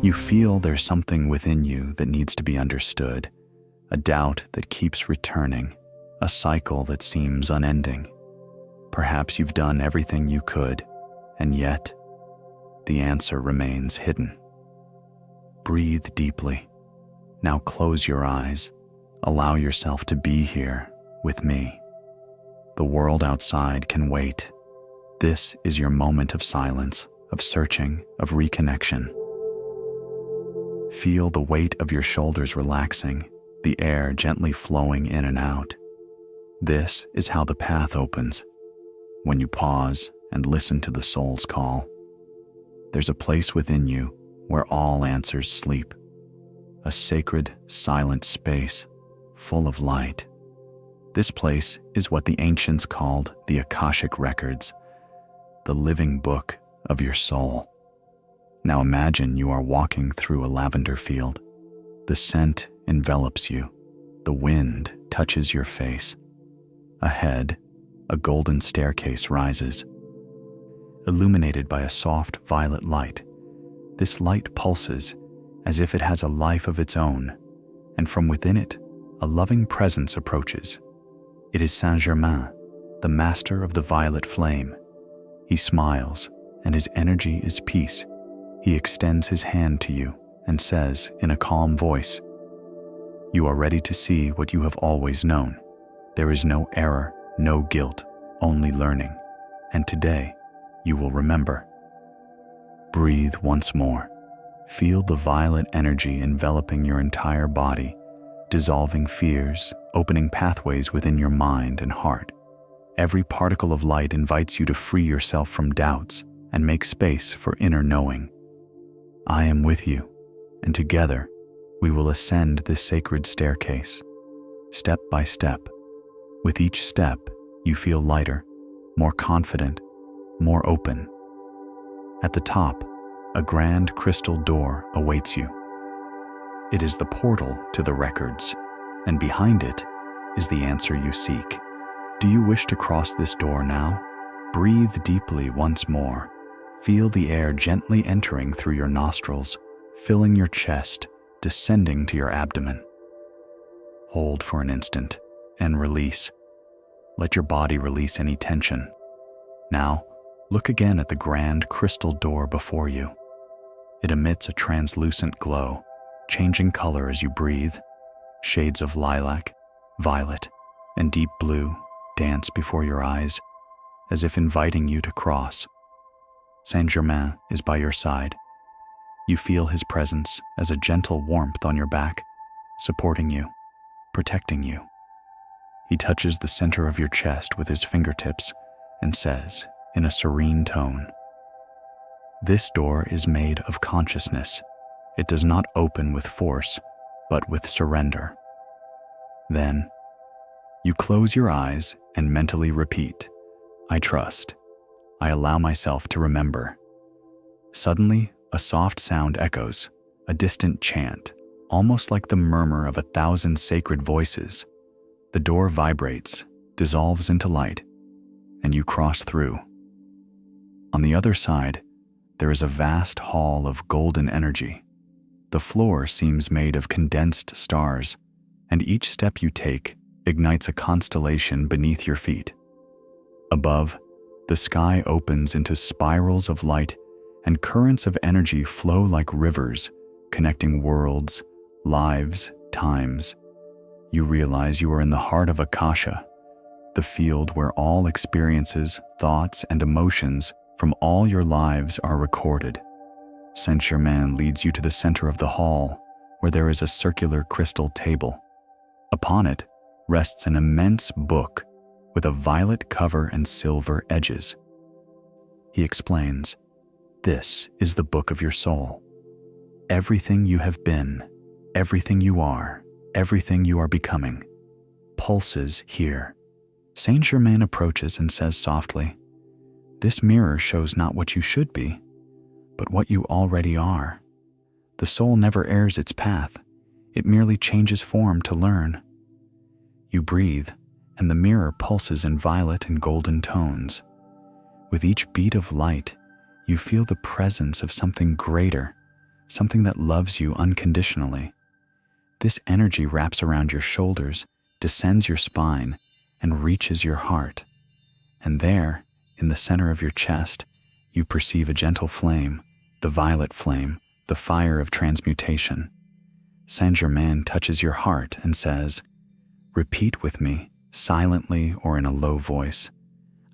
You feel there's something within you that needs to be understood, a doubt that keeps returning, a cycle that seems unending. Perhaps you've done everything you could, and yet the answer remains hidden. Breathe deeply. Now close your eyes. Allow yourself to be here with me. The world outside can wait. This is your moment of silence, of searching, of reconnection. Feel the weight of your shoulders relaxing, the air gently flowing in and out. This is how the path opens, when you pause and listen to the soul's call. There's a place within you where all answers sleep, a sacred, silent space full of light. This place is what the ancients called the Akashic Records, the living book of your soul. Now imagine you are walking through a lavender field. The scent envelops you. The wind touches your face. Ahead, a golden staircase rises, illuminated by a soft violet light. This light pulses as if it has a life of its own, and from within it, a loving presence approaches. It is Saint Germain, the master of the violet flame. He smiles, and his energy is peace. He extends his hand to you and says in a calm voice, "You are ready to see what you have always known. There is no error, no guilt, only learning. And today, you will remember." Breathe once more. Feel the violet energy enveloping your entire body, dissolving fears, opening pathways within your mind and heart. Every particle of light invites you to free yourself from doubts and make space for inner knowing. I am with you, and together we will ascend this sacred staircase, step by step. With each step, you feel lighter, more confident, more open. At the top, a grand crystal door awaits you. It is the portal to the records, and behind it is the answer you seek. Do you wish to cross this door now? Breathe deeply once more. Feel the air gently entering through your nostrils, filling your chest, descending to your abdomen. Hold for an instant and release. Let your body release any tension. Now, look again at the grand crystal door before you. It emits a translucent glow, changing color as you breathe. Shades of lilac, violet, and deep blue dance before your eyes, as if inviting you to cross. Saint Germain is by your side. You feel his presence as a gentle warmth on your back, supporting you, protecting you. He touches the center of your chest with his fingertips and says, in a serene tone, "This door is made of consciousness. It does not open with force, but with surrender." Then, you close your eyes and mentally repeat, "I trust. I allow myself to remember." Suddenly, a soft sound echoes, a distant chant, almost like the murmur of 1,000 sacred voices. The door vibrates, dissolves into light, and you cross through. On the other side, there is a vast hall of golden energy. The floor seems made of condensed stars, and each step you take ignites a constellation beneath your feet. Above, the sky opens into spirals of light, and currents of energy flow like rivers, connecting worlds, lives, times. You realize you are in the heart of Akasha, the field where all experiences, thoughts, and emotions from all your lives are recorded. Saint Germain leads you to the center of the hall, where there is a circular crystal table. Upon it rests an immense book with a violet cover and silver edges. He explains, "This is the book of your soul. Everything you have been, everything you are, everything you are becoming, pulses here." Saint Germain approaches and says softly, "This mirror shows not what you should be, but what you already are. The soul never errs its path. It merely changes form to learn." You breathe, and the mirror pulses in violet and golden tones. With each beat of light, you feel the presence of something greater, something that loves you unconditionally. This energy wraps around your shoulders, descends your spine, and reaches your heart. And there, in the center of your chest, you perceive a gentle flame, the violet flame, the fire of transmutation. Saint Germain touches your heart and says, "Repeat with me, silently or in a low voice.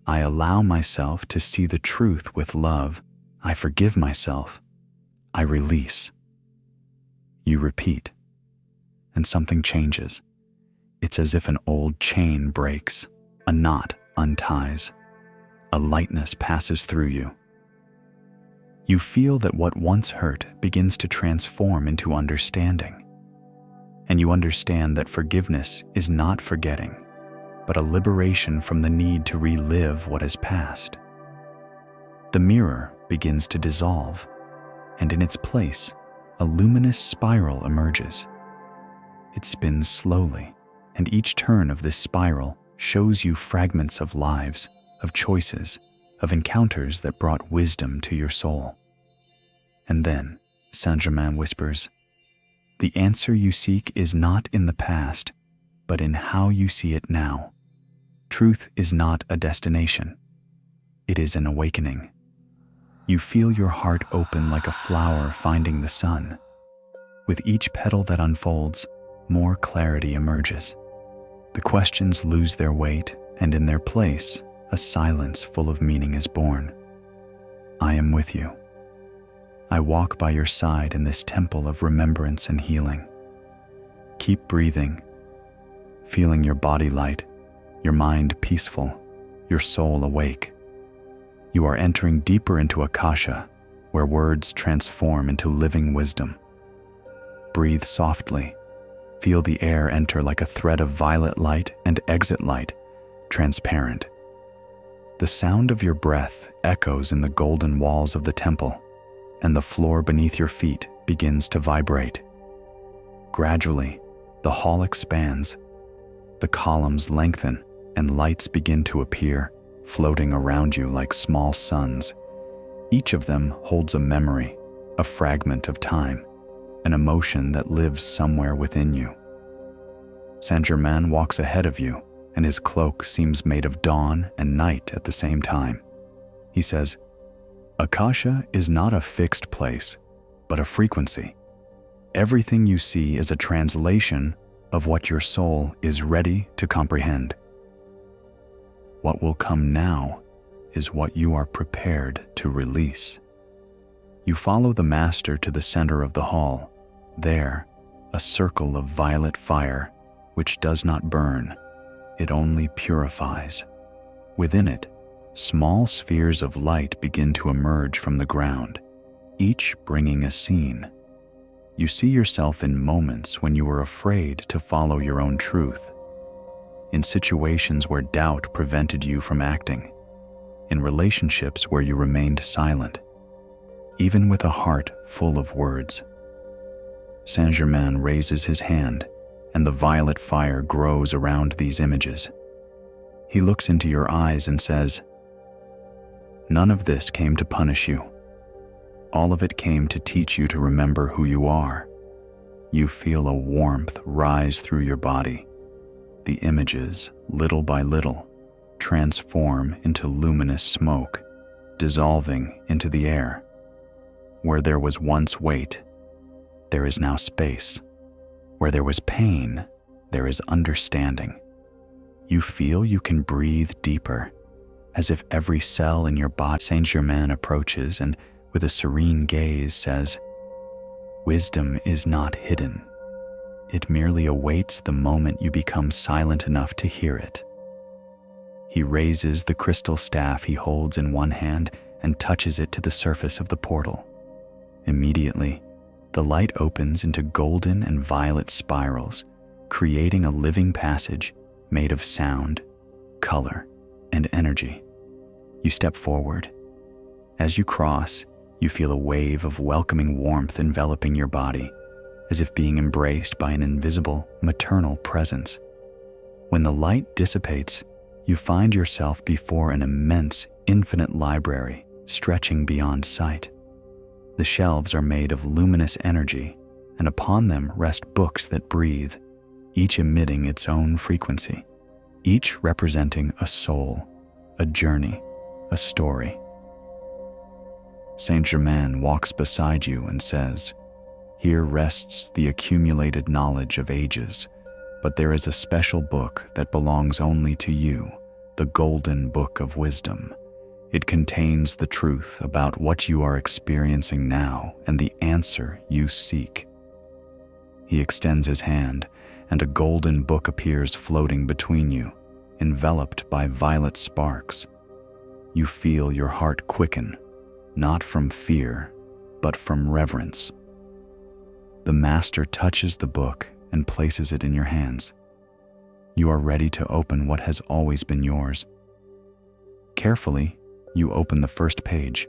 I allow myself to see the truth with love. I forgive myself. I release." You repeat, and something changes. It's as if an old chain breaks, a knot unties, a lightness passes through you. You feel that what once hurt begins to transform into understanding. And you understand that forgiveness is not forgetting, but a liberation from the need to relive what has passed. The mirror begins to dissolve, and in its place, a luminous spiral emerges. It spins slowly, and each turn of this spiral shows you fragments of lives, of choices, of encounters that brought wisdom to your soul. And then, Saint Germain whispers, "The answer you seek is not in the past, but in how you see it now. Truth is not a destination. It is an awakening." You feel your heart open like a flower finding the sun. With each petal that unfolds, more clarity emerges. The questions lose their weight, and in their place, a silence full of meaning is born. I am with you. I walk by your side in this temple of remembrance and healing. Keep breathing, feeling your body light, your mind peaceful, your soul awake. You are entering deeper into Akasha, where words transform into living wisdom. Breathe softly. Feel the air enter like a thread of violet light and exit light, transparent. The sound of your breath echoes in the golden walls of the temple, and the floor beneath your feet begins to vibrate. Gradually, the hall expands. The columns lengthen, and lights begin to appear, floating around you like small suns. Each of them holds a memory, a fragment of time, an emotion that lives somewhere within you. Saint Germain walks ahead of you, and his cloak seems made of dawn and night at the same time. He says, "Akasha is not a fixed place, but a frequency. Everything you see is a translation of what your soul is ready to comprehend. What will come now is what you are prepared to release." You follow the master to the center of the hall. There, a circle of violet fire, which does not burn, it only purifies. Within it, small spheres of light begin to emerge from the ground, each bringing a scene. You see yourself in moments when you were afraid to follow your own truth, in situations where doubt prevented you from acting, in relationships where you remained silent, even with a heart full of words. Saint Germain raises his hand, and the violet fire grows around these images. He looks into your eyes and says, "None of this came to punish you. All of it came to teach you to remember who you are." You feel a warmth rise through your body. The images, little by little, transform into luminous smoke, dissolving into the air. Where there was once weight, there is now space. Where there was pain, there is understanding. You feel you can breathe deeper, as if every cell in your body. Saint Germain approaches and, with a serene gaze, says, "Wisdom is not hidden. It merely awaits the moment you become silent enough to hear it." He raises the crystal staff he holds in one hand and touches it to the surface of the portal. Immediately, the light opens into golden and violet spirals, creating a living passage made of sound, color, and energy. You step forward. As you cross, you feel a wave of welcoming warmth enveloping your body, as if being embraced by an invisible, maternal presence. When the light dissipates, you find yourself before an immense, infinite library stretching beyond sight. The shelves are made of luminous energy, and upon them rest books that breathe, each emitting its own frequency, each representing a soul, a journey, a story. Saint Germain walks beside you and says, "Here rests the accumulated knowledge of ages, but there is a special book that belongs only to you, the Golden Book of Wisdom. It contains the truth about what you are experiencing now and the answer you seek." He extends his hand, and a golden book appears floating between you, enveloped by violet sparks. You feel your heart quicken, not from fear, but from reverence. The Master touches the book and places it in your hands. You are ready to open what has always been yours. Carefully, you open the first page.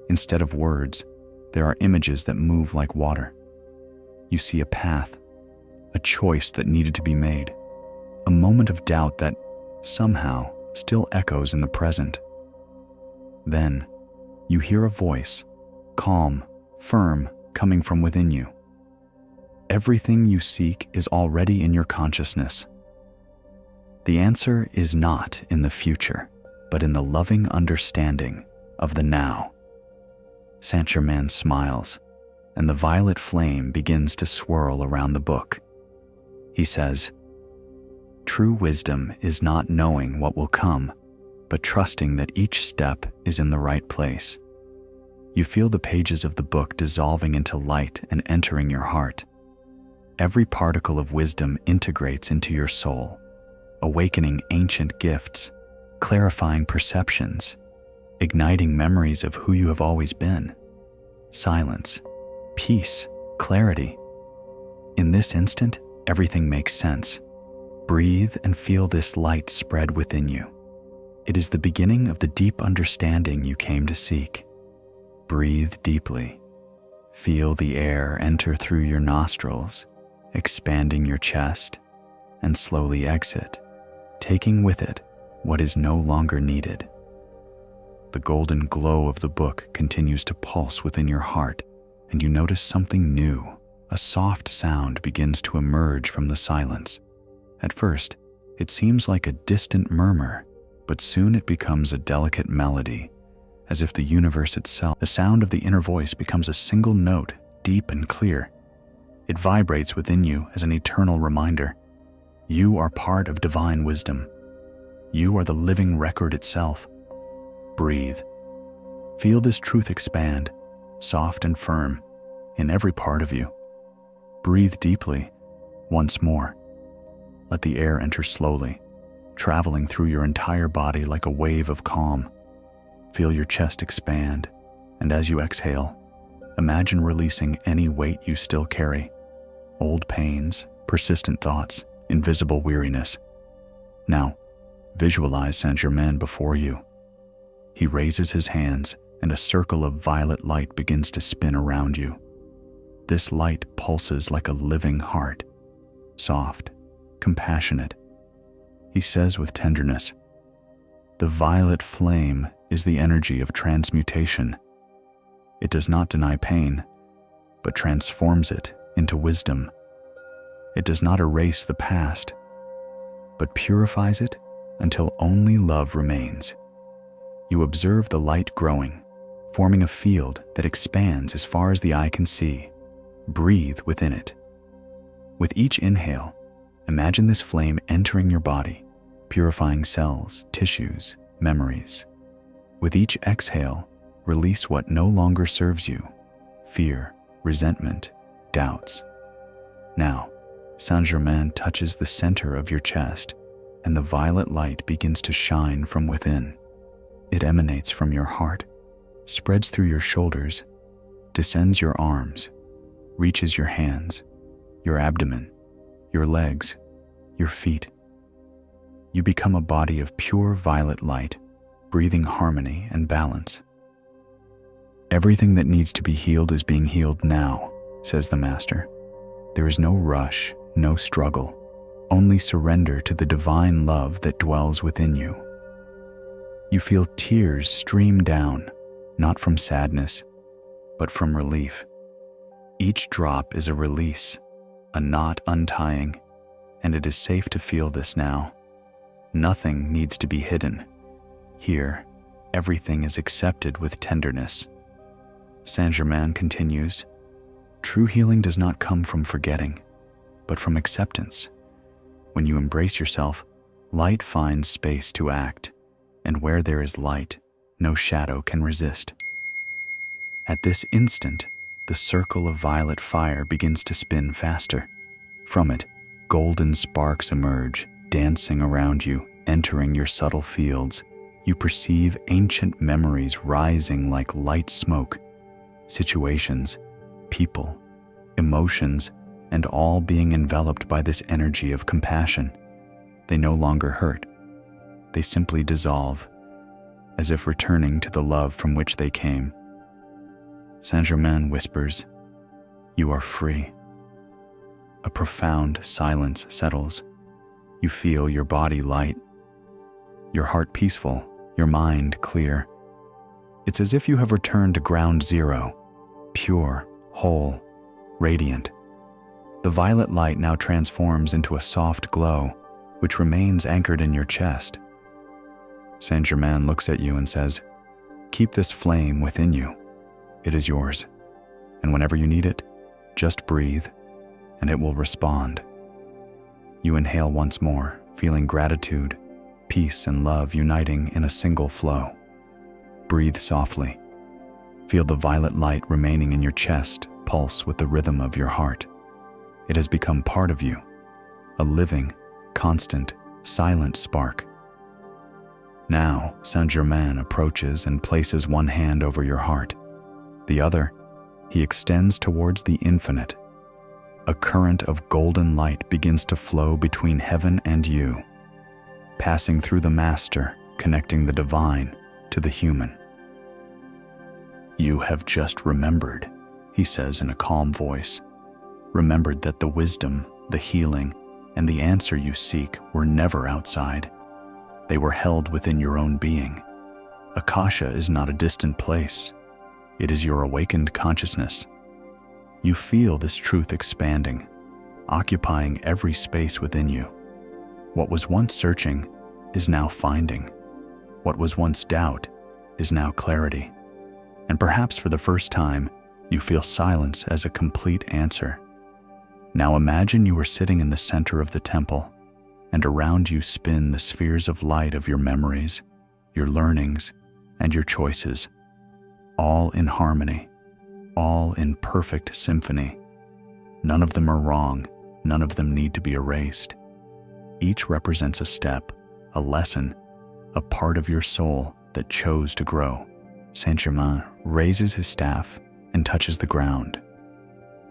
Instead of words, there are images that move like water. You see a path, a choice that needed to be made, a moment of doubt that somehow still echoes in the present. Then, you hear a voice, calm, firm, coming from within you. Everything you seek is already in your consciousness. The answer is not in the future, but in the loving understanding of the now. Saint Germain smiles, and the violet flame begins to swirl around the book. He says, "True wisdom is not knowing what will come, but trusting that each step is in the right place." You feel the pages of the book dissolving into light and entering your heart. Every particle of wisdom integrates into your soul, awakening ancient gifts, clarifying perceptions, igniting memories of who you have always been. Silence, peace, clarity. In this instant, everything makes sense. Breathe and feel this light spread within you. It is the beginning of the deep understanding you came to seek. Breathe deeply. Feel the air enter through your nostrils, expanding your chest, and slowly exit, taking with it what is no longer needed. The golden glow of the book continues to pulse within your heart, and you notice something new. A soft sound begins to emerge from the silence. At first, it seems like a distant murmur, but soon it becomes a delicate melody, as if the universe itself. The sound of the inner voice becomes a single note, deep and clear. It vibrates within you as an eternal reminder. You are part of divine wisdom. You are the living record itself. Breathe. Feel this truth expand, soft and firm, in every part of you. Breathe deeply, once more. Let the air enter slowly, traveling through your entire body like a wave of calm. Feel your chest expand, and as you exhale, imagine releasing any weight you still carry. Old pains, persistent thoughts, invisible weariness. Now, visualize Saint Germain before you. He raises his hands, and a circle of violet light begins to spin around you. This light pulses like a living heart, soft, compassionate. He says with tenderness, "The violet flame is the energy of transmutation. It does not deny pain, but transforms it into wisdom. It does not erase the past, but purifies it until only love remains." You observe the light growing, forming a field that expands as far as the eye can see. Breathe within it. With each inhale, imagine this flame entering your body, purifying cells, tissues, memories. With each exhale, release what no longer serves you: fear, resentment, doubts. Now, Saint Germain touches the center of your chest, and the violet light begins to shine from within. It emanates from your heart, spreads through your shoulders, descends your arms, reaches your hands, your abdomen, your legs, your feet. You become a body of pure violet light, breathing harmony and balance. "Everything that needs to be healed is being healed now," says the Master. "There is no rush, no struggle, only surrender to the divine love that dwells within you." You feel tears stream down, not from sadness, but from relief. Each drop is a release, a knot untying, and it is safe to feel this now. Nothing needs to be hidden. Here, everything is accepted with tenderness. Saint Germain continues, true healing does not come from forgetting, but from acceptance. When you embrace yourself, light finds space to act, and where there is light, no shadow can resist. At this instant, the circle of violet fire begins to spin faster. From it, golden sparks emerge, dancing around you, entering your subtle fields. You perceive ancient memories rising like light smoke, situations, people, emotions, and all being enveloped by this energy of compassion. They no longer hurt. They simply dissolve, as if returning to the love from which they came. Saint Germain whispers, "You are free." A profound silence settles. You feel your body light, your heart peaceful, your mind clear. It's as if you have returned to ground zero, pure, whole, radiant. The violet light now transforms into a soft glow, which remains anchored in your chest. Saint Germain looks at you and says, "Keep this flame within you. It is yours. And whenever you need it, just breathe, and it will respond." You inhale once more, feeling gratitude, peace, and love uniting in a single flow. Breathe softly. Feel the violet light remaining in your chest pulse with the rhythm of your heart. It has become part of you, a living, constant, silent spark. Now, Saint Germain approaches and places one hand over your heart. The other, he extends towards the infinite. A current of golden light begins to flow between heaven and you, passing through the Master, connecting the divine to the human. "You have just remembered," he says in a calm voice. "Remembered that the wisdom, the healing, and the answer you seek were never outside. They were held within your own being. Akasha is not a distant place. It is your awakened consciousness. You feel this truth expanding, occupying every space within you. What was once searching is now finding. What was once doubt is now clarity. And perhaps for the first time, you feel silence as a complete answer. Now imagine you are sitting in the center of the temple, and around you spin the spheres of light of your memories, your learnings, and your choices, all in harmony, all in perfect symphony. None of them are wrong, none of them need to be erased. Each represents a step, a lesson, a part of your soul that chose to grow. Saint Germain raises his staff and touches the ground.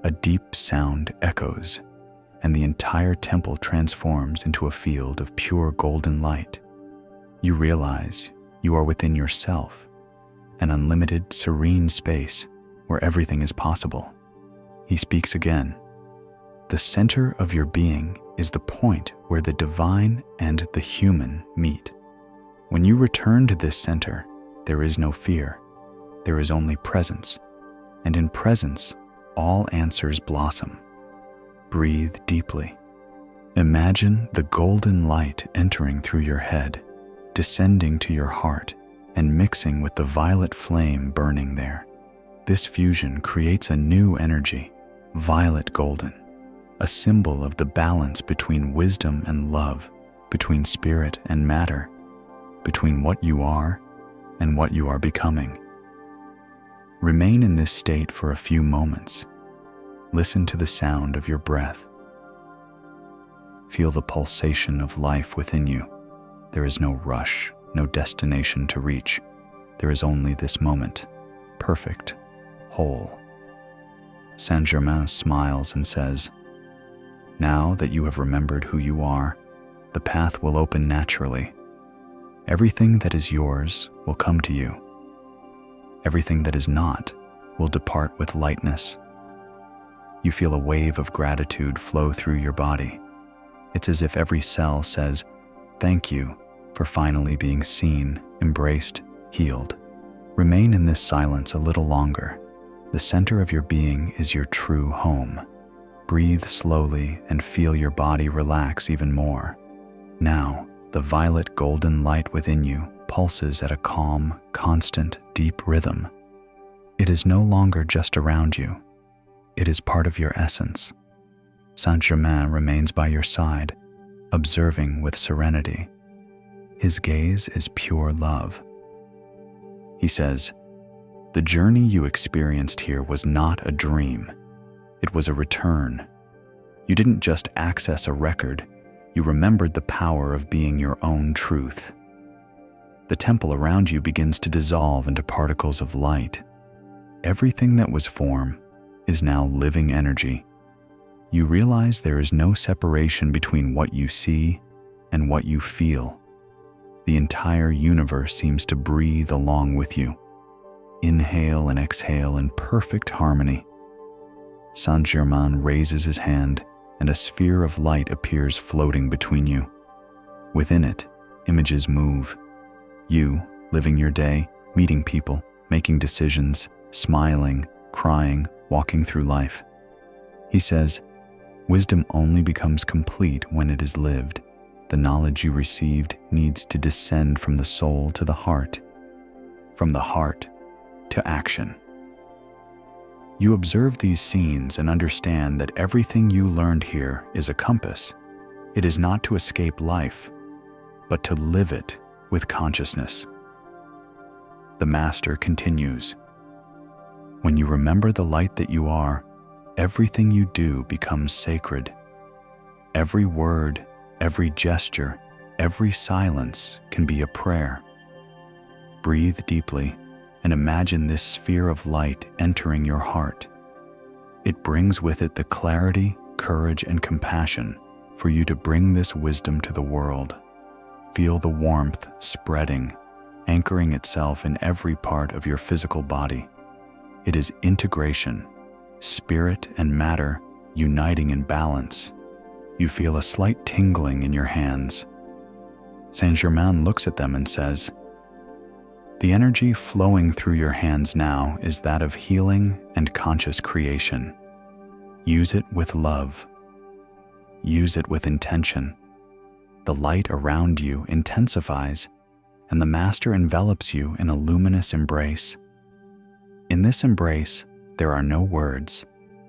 A deep sound echoes, and the entire temple transforms into a field of pure golden light. You realize you are within yourself, an unlimited, serene space where everything is possible. He speaks again. The center of your being is the point where the divine and the human meet. When you return to this center, there is no fear. There is only presence. And in presence, all answers blossom. Breathe deeply. Imagine the golden light entering through your head, descending to your heart, and mixing with the violet flame burning there. This fusion creates a new energy, violet golden, a symbol of the balance between wisdom and love, between spirit and matter, between what you are and what you are becoming. Remain in this state for a few moments. Listen to the sound of your breath. Feel the pulsation of life within you. There is no rush, no destination to reach. There is only this moment, perfect, whole. Saint Germain smiles and says, "Now that you have remembered who you are, the path will open naturally. Everything that is yours will come to you. Everything that is not will depart with lightness." You feel a wave of gratitude flow through your body. It's as if every cell says, "Thank you for finally being seen, embraced, healed." Remain in this silence a little longer. The center of your being is your true home. Breathe slowly and feel your body relax even more. Now, the violet golden light within you pulses at a calm, constant, deep rhythm. It is no longer just around you. It is part of your essence. Saint Germain remains by your side, observing with serenity. His gaze is pure love. He says, "The journey you experienced here was not a dream. It was a return. You didn't just access a record, you remembered the power of being your own truth." The temple around you begins to dissolve into particles of light. Everything that was form is now living energy. You realize there is no separation between what you see and what you feel. The entire universe seems to breathe along with you. Inhale and exhale in perfect harmony. Saint Germain raises his hand, and a sphere of light appears floating between you. Within it, images move. You, living your day, meeting people, making decisions, smiling, crying, walking through life. He says, "Wisdom only becomes complete when it is lived. The knowledge you received needs to descend from the soul to the heart, from the heart to action." You observe these scenes and understand that everything you learned here is a compass. It is not to escape life, but to live it with consciousness. The Master continues, "When you remember the light that you are, everything you do becomes sacred. Every word, every gesture, every silence can be a prayer. Breathe deeply and imagine this sphere of light entering your heart. It brings with it the clarity, courage, and compassion for you to bring this wisdom to the world. Feel the warmth spreading, anchoring itself in every part of your physical body. It is integration, spirit and matter uniting in balance. You feel a slight tingling in your hands. Saint Germain looks at them and says, "The energy flowing through your hands now is that of healing and conscious creation. Use it with love. Use it with intention. The light around you intensifies, and the Master envelops you in a luminous embrace. In this embrace, there are no words,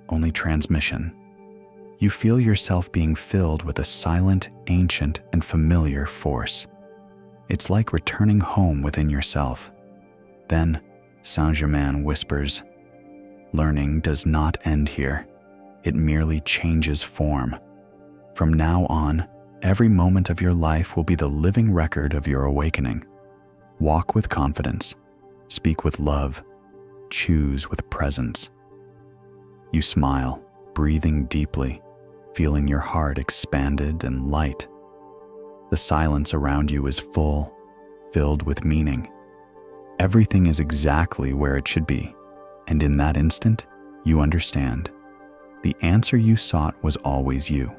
only transmission. You feel yourself being filled with a silent, ancient, and familiar force. It's like returning home within yourself." Then, Saint Germain whispers, "Learning does not end here. It merely changes form. From now on, every moment of your life will be the living record of your awakening. Walk with confidence, speak with love, choose with presence." You smile, breathing deeply, feeling your heart expanded and light. The silence around you is full, filled with meaning. Everything is exactly where it should be, and in that instant, you understand. The answer you sought was always you.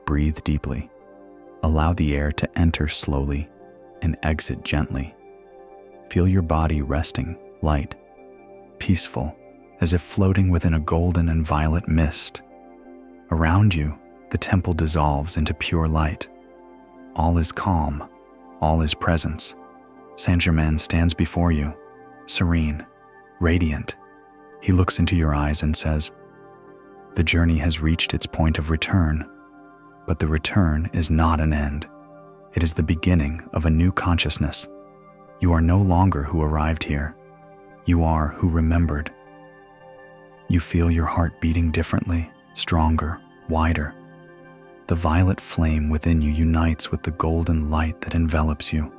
Breathe deeply. Allow the air to enter slowly and exit gently. Feel your body resting, light, peaceful, as if floating within a golden and violet mist. Around you, the temple dissolves into pure light. All is calm, all is presence. Saint Germain stands before you, serene, radiant. He looks into your eyes and says, "The journey has reached its point of return, but the return is not an end. It is the beginning of a new consciousness. You are no longer who arrived here. You are who remembered." You feel your heart beating differently, stronger, wider. The violet flame within you unites with the golden light that envelops you.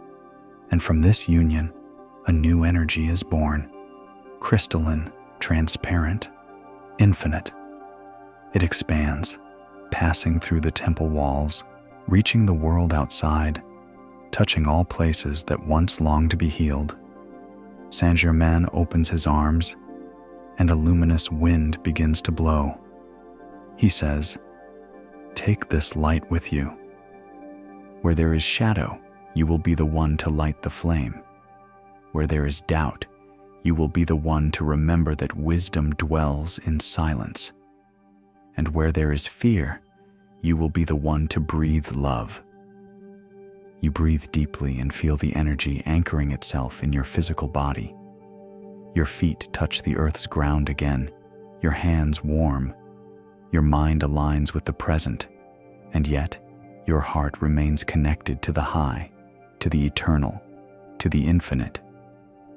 And from this union, a new energy is born, crystalline, transparent, infinite. It expands, passing through the temple walls, reaching the world outside, touching all places that once longed to be healed. Saint Germain opens his arms, and a luminous wind begins to blow. He says, "Take this light with you. Where there is shadow, you will be the one to light the flame. Where there is doubt, you will be the one to remember that wisdom dwells in silence. And where there is fear, you will be the one to breathe love. You breathe deeply and feel the energy anchoring itself in your physical body. Your feet touch the earth's ground again, your hands warm. Your mind aligns with the present, and yet your heart remains connected to the high, to the eternal, to the infinite.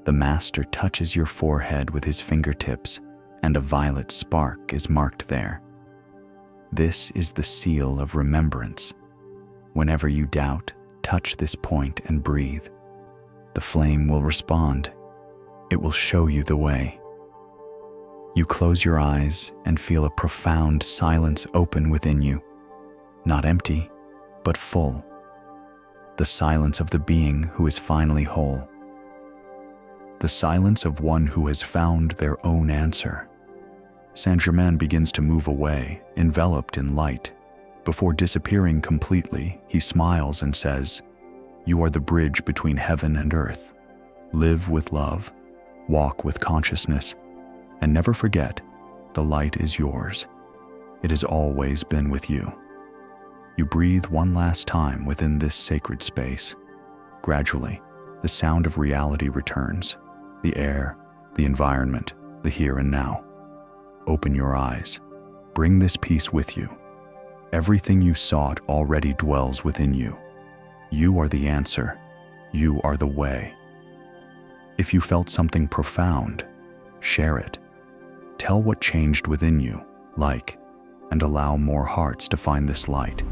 The Master touches your forehead with his fingertips, and a violet spark is marked there. This is the seal of remembrance. Whenever you doubt, touch this point and breathe. The flame will respond. It will show you the way. You close your eyes and feel a profound silence open within you, not empty, but full. The silence of the being who is finally whole. The silence of one who has found their own answer. Saint Germain begins to move away, enveloped in light. Before disappearing completely, he smiles and says, "You are the bridge between heaven and earth. Live with love, walk with consciousness, and never forget, the light is yours. It has always been with you." You breathe one last time within this sacred space. Gradually, the sound of reality returns. The air, the environment, the here and now. Open your eyes. Bring this peace with you. Everything you sought already dwells within you. You are the answer. You are the way. If you felt something profound, share it. Tell what changed within you, and allow more hearts to find this light.